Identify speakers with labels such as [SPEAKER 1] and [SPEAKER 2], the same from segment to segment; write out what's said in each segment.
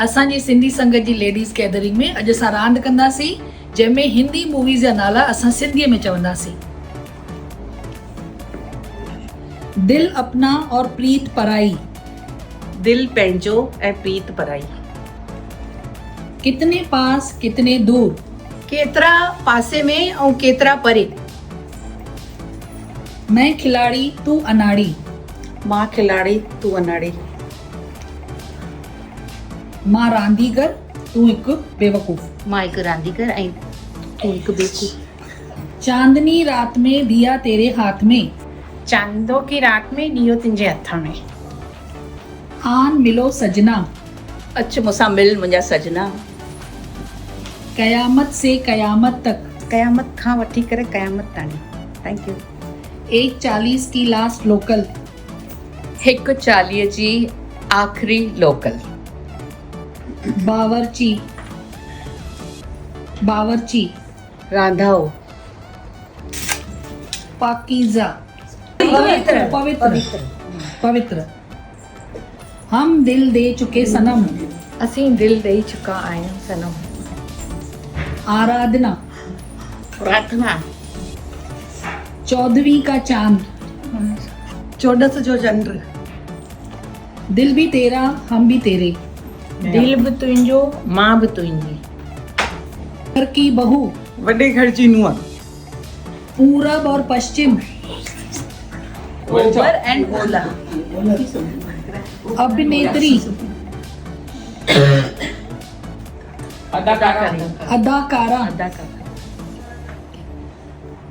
[SPEAKER 1] असांजी सिंधी संगत जी ladies gathering में अॼु असां रांदि कंदासीं जंहिंमें हिंदी मूवीज़ जा नाला असां सिंधीअ में चवंदासीं। दिल अपना और प्रीत पराई।
[SPEAKER 2] दिल पंहिंजो ऐं प्रीत पराई।
[SPEAKER 1] कितने पास कितने दूर।
[SPEAKER 3] केतिरा पासे में ऐं केतिरा परे।
[SPEAKER 1] मैं खिलाड़ी तू अनाड़ी।
[SPEAKER 2] मां खिलाड़ी तूं अनाड़ी।
[SPEAKER 1] मां रांदीगर तू हिकु बेवकूफ़।
[SPEAKER 3] मां हिकु रांदीगर ऐं तूं हिकु बेवकूफ़।
[SPEAKER 1] चांदनी रात में दिया तेरे हाथ में।
[SPEAKER 3] चांदो की रात में ॾियो तुंहिंजे हथ में।
[SPEAKER 1] आन मिलो सजना।
[SPEAKER 2] अच मूंसां मिल मुंहिंजा सजना।
[SPEAKER 1] कयामत से कयामत तक।
[SPEAKER 2] क़यामत खां वठी करे क़यामत ताणी। Thank U.
[SPEAKER 1] 1:40 की लास्ट लोकल।
[SPEAKER 2] 1:40 जी आख़िरी लोकल।
[SPEAKER 1] बावर्ची। बावर्ची।
[SPEAKER 2] रांधाओ।
[SPEAKER 1] पाकीज़ा। पवित्र पवित्र पवित्र। हम दिल दे चुके सनम।
[SPEAKER 3] असीं दिल ॾेई चुका आहियूं सनम।
[SPEAKER 1] आराधना।
[SPEAKER 3] प्रार्थना।
[SPEAKER 1] 14वीं का चांद।
[SPEAKER 2] 14 जो चंड।
[SPEAKER 1] दिल भी तेरा हम भी तेरे।
[SPEAKER 3] दिल बि तुंहिंजो मां बि तुंहिंजी।
[SPEAKER 1] घर की बहू।
[SPEAKER 2] वॾे घर जी नुंहुं।
[SPEAKER 1] पूरब और पश्चिम।
[SPEAKER 2] ओभर एंड ओला।
[SPEAKER 1] अभिनेत्री।
[SPEAKER 2] अदाकारा।
[SPEAKER 1] अदाकारा।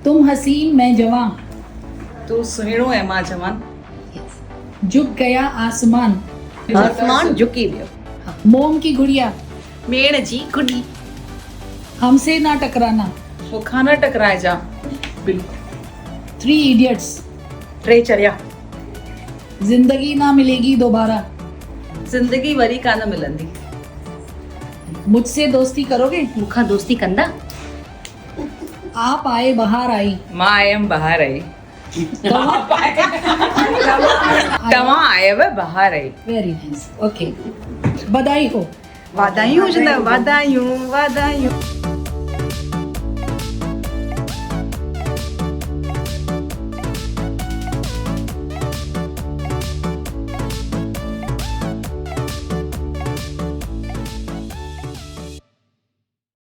[SPEAKER 1] तुम हसीन मैं जवां।
[SPEAKER 2] तूं सुहिणो ऐं मां जवान।
[SPEAKER 1] झुक गया आसमान।
[SPEAKER 2] आसमान झुकी वियो।
[SPEAKER 1] मोम की गुड़िया।
[SPEAKER 3] मेण जी गुॾी।
[SPEAKER 1] हमसे ना टकराना।
[SPEAKER 2] मूंखां न टकराइजां।
[SPEAKER 1] 3 इडियट्स।
[SPEAKER 2] 3 चरिया।
[SPEAKER 1] जिंदगी ना मिलेगी दोबारा।
[SPEAKER 2] ज़िंदगी वरी कान मिलंदी।
[SPEAKER 1] मुझसे दोस्ती करोगे।
[SPEAKER 3] मूंखां दोस्ती कंदा।
[SPEAKER 1] आप आए बहार आई।
[SPEAKER 2] मां आयमि ॿाहिरि आई।
[SPEAKER 1] तव्हां
[SPEAKER 2] तव्हां आयव ॿाहिरि आई।
[SPEAKER 1] Very nice. ओके, बधाई हो।
[SPEAKER 2] वाधायूं हुजंदा वाधायूं वाधायूं।